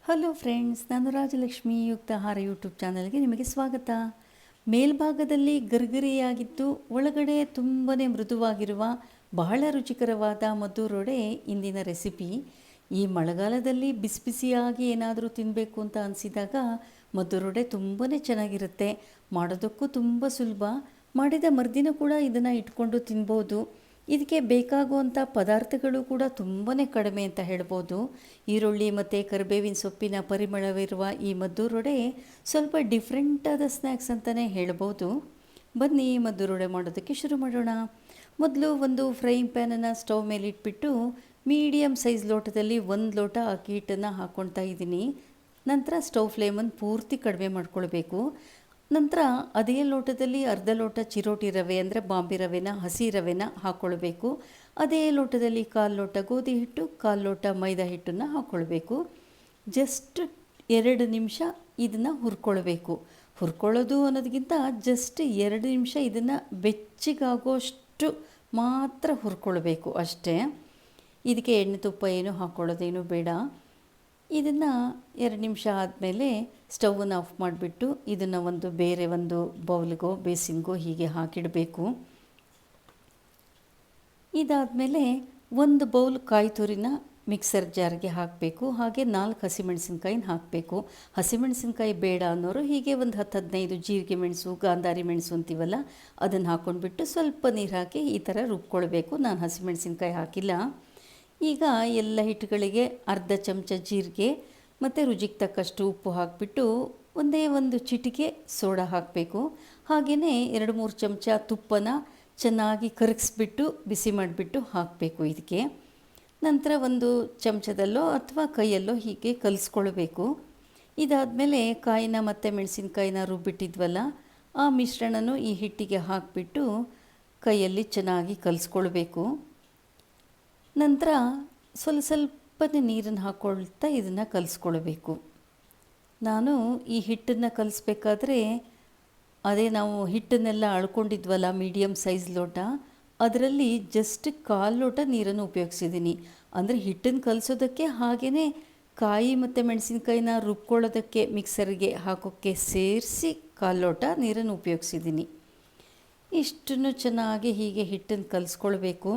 Hello friends, ನಾನು ರಾಜಲಕ್ಷ್ಮಿ ಯುಕ್ತ ಆಹಾರ ಯೂಟ್ಯೂಬ್ ಚಾನಲ್ಗೆ ನಿಮಗೆ ಸ್ವಾಗತ. ಮೇಲ್ಭಾಗದಲ್ಲಿ ಗರಿಗರಿಯಾಗಿದ್ದು ಒಳಗಡೆ ತುಂಬಾ ಮೃದುವಾಗಿರುವ ಬಹಳ ರುಚಿಕರವಾದ ಮದ್ದೂರೊಡೆ ಇಂದಿನ ರೆಸಿಪಿ. ಈ ಮಳೆಗಾಲದಲ್ಲಿ ಬಿಸಿ ಬಿಸಿಯಾಗಿ ಏನಾದರೂ ತಿನ್ನಬೇಕು ಅಂತ ಅನಿಸಿದಾಗ ಮದ್ದೂರೊಡೆ ತುಂಬಾ ಚೆನ್ನಾಗಿರುತ್ತೆ. ಮಾಡೋದಕ್ಕೂ ತುಂಬ ಸುಲಭ. ಮಾಡಿದ ಮರುದಿನ ಕೂಡ ಇದನ್ನು ಇಟ್ಕೊಂಡು ತಿನ್ಬೋದು. ಇದಕ್ಕೆ ಬೇಕಾಗುವಂಥ ಪದಾರ್ಥಗಳು ಕೂಡ ತುಂಬಾ ಕಡಿಮೆ ಅಂತ ಹೇಳ್ಬೋದು. ಈರುಳ್ಳಿ ಮತ್ತು ಕರಿಬೇವಿನ ಸೊಪ್ಪಿನ ಪರಿಮಳವಿರುವ ಈ ಮದ್ದೂರೊಡೆ ಸ್ವಲ್ಪ ಡಿಫ್ರೆಂಟಾದ ಸ್ನ್ಯಾಕ್ಸ್ ಅಂತಲೇ ಹೇಳ್ಬೋದು. ಬನ್ನಿ ಮದ್ದೂರೊಡೆ ಮಾಡೋದಕ್ಕೆ ಶುರು ಮಾಡೋಣ. ಮೊದಲು ಒಂದು ಫ್ರೈಯಿಂಗ್ ಪ್ಯಾನನ್ನು ಸ್ಟವ್ ಮೇಲೆ ಇಟ್ಬಿಟ್ಟು ಮೀಡಿಯಮ್ ಸೈಜ್ ಲೋಟದಲ್ಲಿ 1 ಲೋಟ ಅಕ್ಕಿ ಹಿಟ್ಟನ್ನು ಹಾಕ್ಕೊಳ್ತಾ ಇದ್ದೀನಿ. ನಂತರ ಸ್ಟವ್ ಫ್ಲೇಮನ್ನು ಪೂರ್ತಿ ಕಡಿಮೆ ಮಾಡ್ಕೊಳ್ಬೇಕು. ನಂತರ ಅದೇ ಲೋಟದಲ್ಲಿ ಅರ್ಧ ಲೋಟ ಚಿರೋಟಿ ರವೆ ಅಂದರೆ ಬಾಂಬೆ ರವೆನ, ಹಸಿ ರವೆನ ಹಾಕ್ಕೊಳ್ಬೇಕು. ಅದೇ ಲೋಟದಲ್ಲಿ 1/4 ಲೋಟ ಗೋಧಿ ಹಿಟ್ಟು, 1/4 ಲೋಟ ಮೈದಾ ಹಿಟ್ಟನ್ನು ಹಾಕ್ಕೊಳ್ಬೇಕು. ಜಸ್ಟ್ 2 ನಿಮಿಷ ಇದನ್ನು ಹುರ್ಕೊಳ್ಬೇಕು. ಹುರ್ಕೊಳ್ಳೋದು ಅನ್ನೋದಕ್ಕಿಂತ ಜಸ್ಟ್ 2 ನಿಮಿಷ ಇದನ್ನು ಬೆಚ್ಚಗಾಗೋಷ್ಟು ಮಾತ್ರ ಹುರ್ಕೊಳ್ಬೇಕು ಅಷ್ಟೇ. ಇದಕ್ಕೆ ಎಣ್ಣೆ ತುಪ್ಪ ಏನು ಹಾಕ್ಕೊಳ್ಳೋದೇನು ಬೇಡ. ಇದನ್ನು 2 ನಿಮಿಷ ಆದಮೇಲೆ ಸ್ಟವನ್ನು ಆಫ್ ಮಾಡಿಬಿಟ್ಟು ಇದನ್ನು ಬೇರೆ ಒಂದು ಬೌಲ್ಗೋ ಬೇಸಿನ್ಗೋ ಹೀಗೆ ಹಾಕಿಡಬೇಕು. ಇದಾದಮೇಲೆ 1 ಬೌಲ್ ಕಾಯಿ ತುರಿನ ಮಿಕ್ಸರ್ ಜಾರ್ಗೆ ಹಾಕಬೇಕು. ಹಾಗೆ 4 ಹಸಿಮೆಣಸಿನ್ಕಾಯಿನ ಹಾಕಬೇಕು. ಹಸಿಮೆಣಸಿನ್ಕಾಯಿ ಬೇಡ ಅನ್ನೋರು ಹೀಗೆ ಒಂದು 10-15 ಜೀರಿಗೆ ಮೆಣಸು, ಗಾಂಧಾರಿ ಮೆಣಸು ಅಂತೀವಲ್ಲ, ಅದನ್ನು ಹಾಕ್ಕೊಂಡ್ಬಿಟ್ಟು ಸ್ವಲ್ಪ ನೀರು ಹಾಕಿ ಈ ಥರ ರುಬ್ಕೊಳ್ಬೇಕು. ನಾನು ಹಸಿಮೆಣಸಿನ್ಕಾಯಿ ಹಾಕಿಲ್ಲ. ಈಗ ಎಲ್ಲ ಹಿಟ್ಟುಗಳಿಗೆ ಅರ್ಧ ಚಮಚ ಜೀರಿಗೆ ಮತ್ತು ರುಚಿಗೆ ತಕ್ಕಷ್ಟು ಉಪ್ಪು ಹಾಕಿಬಿಟ್ಟು ಒಂದೇ ಒಂದು ಚಿಟಿಕೆ ಸೋಡಾ ಹಾಕಬೇಕು. ಹಾಗೆಯೇ 2-3 ಚಮಚ ತುಪ್ಪನ ಚೆನ್ನಾಗಿ ಕರಗಿಸ್ಬಿಟ್ಟು ಬಿಸಿ ಮಾಡಿಬಿಟ್ಟು ಹಾಕಬೇಕು ಇದಕ್ಕೆ. ನಂತರ 1 ಚಮಚದಲ್ಲೋ ಅಥವಾ ಕೈಯಲ್ಲೋ ಹೀಗೆ ಕಲಿಸ್ಕೊಳ್ಬೇಕು. ಇದಾದಮೇಲೆ ಕಾಯಿನ ಮತ್ತು ಮೆಣಸಿನ್ಕಾಯಿನ ರುಬ್ಬಿಟ್ಟಿದ್ವಲ್ಲ, ಆ ಮಿಶ್ರಣನೂ ಈ ಹಿಟ್ಟಿಗೆ ಹಾಕಿಬಿಟ್ಟು ಕೈಯಲ್ಲಿ ಚೆನ್ನಾಗಿ ಕಲಿಸ್ಕೊಳ್ಬೇಕು. ನಂತರ ಸ್ವಲ್ಪನೇ ನೀರನ್ನು ಹಾಕ್ಕೊಳ್ತಾ ಇದನ್ನು ಕಲಿಸ್ಕೊಳ್ಬೇಕು. ನಾನು ಈ ಹಿಟ್ಟನ್ನು ಕಲಿಸ್ಬೇಕಾದ್ರೆ ಅದೇ ನಾವು ಹಿಟ್ಟನ್ನೆಲ್ಲ ಅಳ್ಕೊಂಡಿದ್ವಲ್ಲ ಮೀಡಿಯಮ್ ಸೈಜ್ ಲೋಟ, ಅದರಲ್ಲಿ ಜಸ್ಟ್ 1/4 ಲೋಟ ನೀರನ್ನು ಉಪಯೋಗಿಸಿದ್ದೀನಿ. ಅಂದರೆ ಹಿಟ್ಟನ್ನು ಕಲಿಸೋದಕ್ಕೆ, ಹಾಗೆಯೇ ಕಾಯಿ ಮತ್ತು ಮೆಣಸಿನ್ಕಾಯಿನ ರುಬ್ಕೊಳ್ಳೋದಕ್ಕೆ ಮಿಕ್ಸರ್ಗೆ ಹಾಕೋಕ್ಕೆ ಸೇರಿಸಿ 1/4 ಲೋಟ ನೀರನ್ನು ಉಪಯೋಗಿಸಿದ್ದೀನಿ. ಇಷ್ಟನ್ನು ಚೆನ್ನಾಗಿ ಹೀಗೆ ಹಿಟ್ಟನ್ನು ಕಲಿಸ್ಕೊಳ್ಬೇಕು.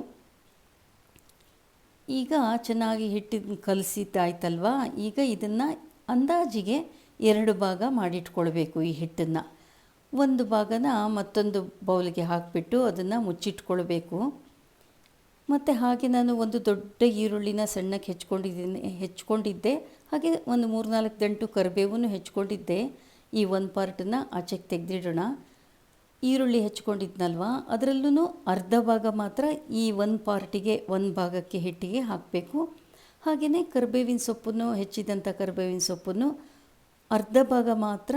ಈಗ ಚೆನ್ನಾಗಿ ಹಿಟ್ಟಿನ ಕಲಸಿದ್ದಾಯ್ತಲ್ವ, ಈಗ ಇದನ್ನು ಅಂದಾಜಿಗೆ 2 ಭಾಗ ಮಾಡಿಟ್ಕೊಳ್ಬೇಕು. ಈ ಹಿಟ್ಟನ್ನು ಒಂದು ಭಾಗನ ಮತ್ತೊಂದು ಬೌಲ್ಗೆ ಹಾಕಿಬಿಟ್ಟು ಅದನ್ನು ಮುಚ್ಚಿಟ್ಕೊಳ್ಬೇಕು. ಮತ್ತು ಹಾಗೆ ನಾನು ಒಂದು ದೊಡ್ಡ ಈರುಳ್ಳಿನ ಸಣ್ಣಕ್ಕೆ ಹೆಚ್ಕೊಂಡಿದ್ದೆ. ಹಾಗೆ ಒಂದು 3-4 ದಂಟು ಕರಿಬೇವನ್ನು ಹೆಚ್ಕೊಂಡಿದ್ದೆ. ಈ ಒಂದು ಪಾರ್ಟನ್ನು ಆಚೆಗೆ ತೆಗೆದಿಡೋಣ. ಈರುಳ್ಳಿ ಹೆಚ್ಕೊಂಡಿದ್ನಲ್ವ, ಅದರಲ್ಲೂ ಅರ್ಧ ಭಾಗ ಮಾತ್ರ ಈ ಒಂದು ಪಾರ್ಟಿಗೆ, ಒಂದು ಭಾಗಕ್ಕೆ ಹಿಟ್ಟಿಗೆ ಹಾಕಬೇಕು. ಹಾಗೆಯೇ ಕರಿಬೇವಿನ ಸೊಪ್ಪನ್ನು, ಹೆಚ್ಚಿದಂಥ ಕರಿಬೇವಿನ ಸೊಪ್ಪನ್ನು ಅರ್ಧ ಭಾಗ ಮಾತ್ರ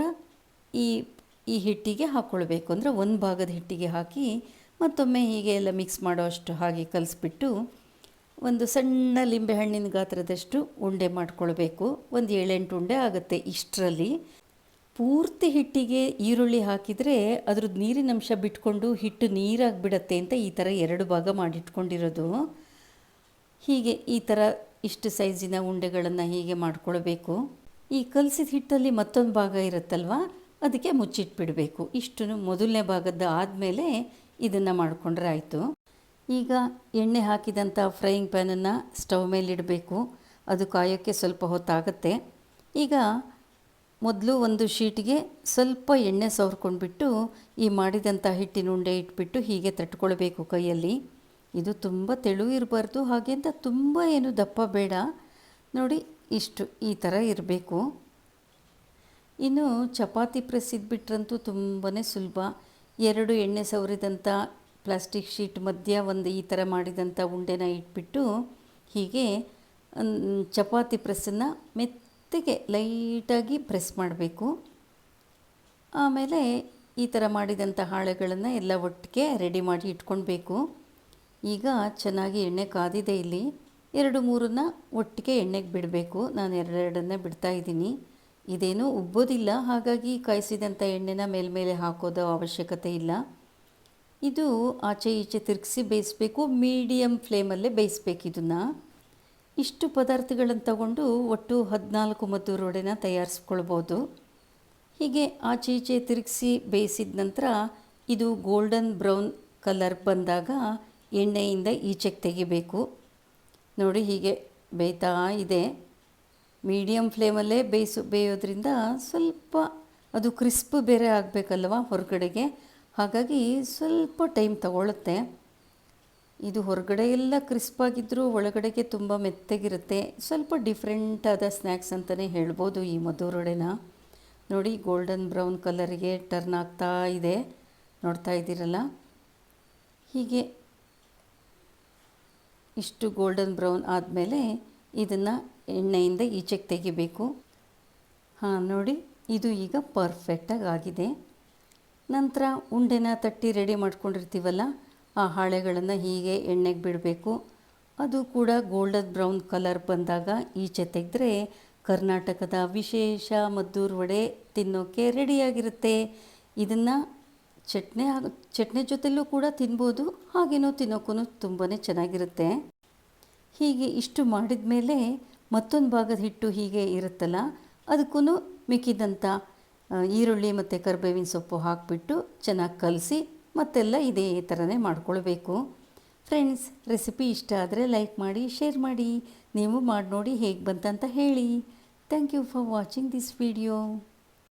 ಈ ಹಿಟ್ಟಿಗೆ ಹಾಕ್ಕೊಳ್ಬೇಕು. ಅಂದರೆ ಒಂದು ಭಾಗದ ಹಿಟ್ಟಿಗೆ ಹಾಕಿ ಮತ್ತೊಮ್ಮೆ ಹೀಗೆ ಎಲ್ಲ ಮಿಕ್ಸ್ ಮಾಡೋ ಅಷ್ಟು ಹಾಗೆ ಕಲಿಸ್ಬಿಟ್ಟು ಒಂದು ಸಣ್ಣ ಲಿಂಬೆಹಣ್ಣಿನ ಗಾತ್ರದಷ್ಟು ಉಂಡೆ ಮಾಡ್ಕೊಳ್ಬೇಕು. ಒಂದು 7-8 ಉಂಡೆ ಆಗುತ್ತೆ. ಇಷ್ಟರಲ್ಲಿ ಪೂರ್ತಿ ಹಿಟ್ಟಿಗೆ ಈರುಳ್ಳಿ ಹಾಕಿದರೆ ಅದ್ರದ್ದು ನೀರಿನ ಅಂಶ ಬಿಟ್ಕೊಂಡು ಹಿಟ್ಟು ನೀರಾಗಿಬಿಡತ್ತೆ ಅಂತ ಈ ಥರ 2 ಭಾಗ ಮಾಡಿಟ್ಕೊಂಡಿರೋದು. ಹೀಗೆ ಈ ಥರ ಇಷ್ಟು ಸೈಜಿನ ಉಂಡೆಗಳನ್ನು ಹೀಗೆ ಮಾಡ್ಕೊಳ್ಬೇಕು. ಈ ಕಲಸಿದ ಹಿಟ್ಟಲ್ಲಿ ಮತ್ತೊಂದು ಭಾಗ ಇರುತ್ತಲ್ವ, ಅದಕ್ಕೆ ಮುಚ್ಚಿಟ್ಬಿಡಬೇಕು. ಇಷ್ಟು ಮೊದಲನೇ ಭಾಗದ ಆದಮೇಲೆ ಇದನ್ನು ಮಾಡಿಕೊಂಡ್ರೆ ಆಯಿತು. ಈಗ ಎಣ್ಣೆ ಹಾಕಿದಂಥ ಫ್ರೈಯಿಂಗ್ ಪ್ಯಾನನ್ನು ಸ್ಟವ್ ಮೇಲಿಡಬೇಕು. ಅದು ಕಾಯೋಕ್ಕೆ ಸ್ವಲ್ಪ ಹೊತ್ತಾಗುತ್ತೆ. ಈಗ ಮೊದಲು ಒಂದು ಶೀಟಿಗೆ ಸ್ವಲ್ಪ ಎಣ್ಣೆ ಸವರ್ಕೊಂಡ್ಬಿಟ್ಟು ಈ ಮಾಡಿದಂಥ ಹಿಟ್ಟಿನ ಉಂಡೆ ಇಟ್ಬಿಟ್ಟು ಹೀಗೆ ತಟ್ಕೊಳ್ಬೇಕು ಕೈಯಲ್ಲಿ. ಇದು ತುಂಬ ತೆಳು ಇರಬಾರ್ದು, ಹಾಗೆ ಅಂತ ತುಂಬ ಏನು ದಪ್ಪ ಬೇಡ. ನೋಡಿ, ಇಷ್ಟು ಈ ಥರ ಇರಬೇಕು. ಇನ್ನು ಚಪಾತಿ ಪ್ರೆಸ್ ಇದ್ಬಿಟ್ರಂತೂ ತುಂಬಾ ಸುಲಭ. 2 ಎಣ್ಣೆ ಸವರಿದಂಥ ಪ್ಲಾಸ್ಟಿಕ್ ಶೀಟ್ ಮಧ್ಯ ಒಂದು ಈ ಥರ ಮಾಡಿದಂಥ ಉಂಡೆನ ಇಟ್ಬಿಟ್ಟು ಹೀಗೆ ಚಪಾತಿ ಪ್ರೆಸ್ಸನ್ನು ಮೆತ್ತಗೆ ಲೈಟಾಗಿ ಪ್ರೆಸ್ ಮಾಡಬೇಕು. ಆಮೇಲೆ ಈ ಥರ ಮಾಡಿದಂಥ ಹಾಳೆಗಳನ್ನು ಎಲ್ಲ ಒಟ್ಟಿಗೆ ರೆಡಿ ಮಾಡಿ ಇಟ್ಕೊಳ್ಬೇಕು. ಈಗ ಚೆನ್ನಾಗಿ ಎಣ್ಣೆ ಕಾದಿದೆ. ಇಲ್ಲಿ 2-3 ಒಟ್ಟಿಗೆ ಎಣ್ಣೆಗೆ ಬಿಡಬೇಕು. ನಾನು 2 ಬಿಡ್ತಾಯಿದ್ದೀನಿ. ಇದೇನೂ ಉಬ್ಬೋದಿಲ್ಲ, ಹಾಗಾಗಿ ಕಾಯಿಸಿದಂಥ ಎಣ್ಣೆನ ಮೇಲ್ಮೇಲೆ ಹಾಕೋದು ಅವಶ್ಯಕತೆ ಇಲ್ಲ. ಇದು ಆಚೆ ಈಚೆ ತಿರುಗಿಸಿ ಬೇಯಿಸಬೇಕು. ಮೀಡಿಯಮ್ ಫ್ಲೇಮಲ್ಲೇ ಬೇಯಿಸ್ಬೇಕು ಇದನ್ನು. ಇಷ್ಟು ಪದಾರ್ಥಗಳನ್ನು ತಗೊಂಡು ಒಟ್ಟು 14 ಮದ್ದೂರು ವಡೆನ ತಯಾರಿಸ್ಕೊಳ್ಬೋದು. ಹೀಗೆ ಆಚೆ ಈಚೆ ತಿರುಗಿಸಿ ಬೇಯಿಸಿದ ನಂತರ ಇದು ಗೋಲ್ಡನ್ ಬ್ರೌನ್ ಕಲರ್ ಬಂದಾಗ ಎಣ್ಣೆಯಿಂದ ಈಚೆಗೆ ತೆಗಿಬೇಕು. ನೋಡಿ ಹೀಗೆ ಬೇಯ್ತಾ ಇದೆ. ಮೀಡಿಯಮ್ ಫ್ಲೇಮಲ್ಲೇ ಬೇಯೋದ್ರಿಂದ ಸ್ವಲ್ಪ ಅದು ಕ್ರಿಸ್ಪ್ ಬೇರೆ ಆಗಬೇಕಲ್ವ ಹೊರಗಡೆಗೆ, ಹಾಗಾಗಿ ಸ್ವಲ್ಪ ಟೈಮ್ ತಗೊಳ್ಳುತ್ತೆ. ಇದು ಹೊರಗಡೆ ಎಲ್ಲ ಕ್ರಿಸ್ಪಾಗಿದ್ದರೂ ಒಳಗಡೆಗೆ ತುಂಬ ಮೆತ್ತಗಿರುತ್ತೆ. ಸ್ವಲ್ಪ ಡಿಫ್ರೆಂಟ್ ಆದ ಸ್ನ್ಯಾಕ್ಸ್ ಅಂತಲೇ ಹೇಳ್ಬೋದು ಈ ಮದ್ದೂರು ವಡೆನ. ನೋಡಿ ಗೋಲ್ಡನ್ ಬ್ರೌನ್ ಕಲರಿಗೆ ಟರ್ನ್ ಆಗ್ತಾ ಇದೆ, ನೋಡ್ತಾ ಇದ್ದೀರಲ್ಲ. ಹೀಗೆ ಇಷ್ಟು ಗೋಲ್ಡನ್ ಬ್ರೌನ್ ಆದಮೇಲೆ ಇದನ್ನು ಎಣ್ಣೆಯಿಂದ ಈಚೆಗೆ ತೆಗಿಬೇಕು. ನೋಡಿ ಇದು ಈಗ ಪರ್ಫೆಕ್ಟಾಗಿ ಆಗಿದೆ. ನಂತರ ಉಂಡೆನ ತಟ್ಟಿ ರೆಡಿ ಮಾಡ್ಕೊಂಡಿರ್ತೀವಲ್ಲ, ಆ ಹಾಳೆಗಳನ್ನು ಹೀಗೆ ಎಣ್ಣೆಗೆ ಬಿಡಬೇಕು. ಅದು ಕೂಡ ಗೋಲ್ಡನ್ ಬ್ರೌನ್ ಕಲರ್ ಬಂದಾಗ ಈಚೆ ತೆಗೆದ್ರೆ ಕರ್ನಾಟಕದ ವಿಶೇಷ ಮದ್ದೂರು ವಡೆ ತಿನ್ನೋಕ್ಕೆ ರೆಡಿಯಾಗಿರುತ್ತೆ. ಇದನ್ನು ಚಟ್ನಿ ಜೊತೆಲೂ ಕೂಡ ತಿನ್ಬೋದು, ಹಾಗೇನೋ ತಿನ್ನೋಕ್ಕೂ ತುಂಬಾ ಚೆನ್ನಾಗಿರುತ್ತೆ. ಹೀಗೆ ಇಷ್ಟು ಮಾಡಿದ ಮೇಲೆ ಮತ್ತೊಂದು ಭಾಗದ ಹಿಟ್ಟು ಹೀಗೆ ಇರುತ್ತಲ್ಲ, ಅದಕ್ಕೂ ಮಿಕ್ಕಿದಂಥ ಈರುಳ್ಳಿ ಮತ್ತು ಕರಿಬೇವಿನ ಸೊಪ್ಪು ಹಾಕಿಬಿಟ್ಟು ಚೆನ್ನಾಗಿ ಕಲಸಿ ಮತ್ತೆಲ್ಲ ಇದೇ ಥರನೇ ಮಾಡ್ಕೊಳ್ಬೇಕು. ಫ್ರೆಂಡ್ಸ್, ರೆಸಿಪಿ ಇಷ್ಟ ಆದರೆ ಲೈಕ್ ಮಾಡಿ, ಶೇರ್ ಮಾಡಿ, ನೀವು ಮಾಡಿ ನೋಡಿ ಹೇಗೆ ಬಂತಂತ ಹೇಳಿ. Thank you for watching this video.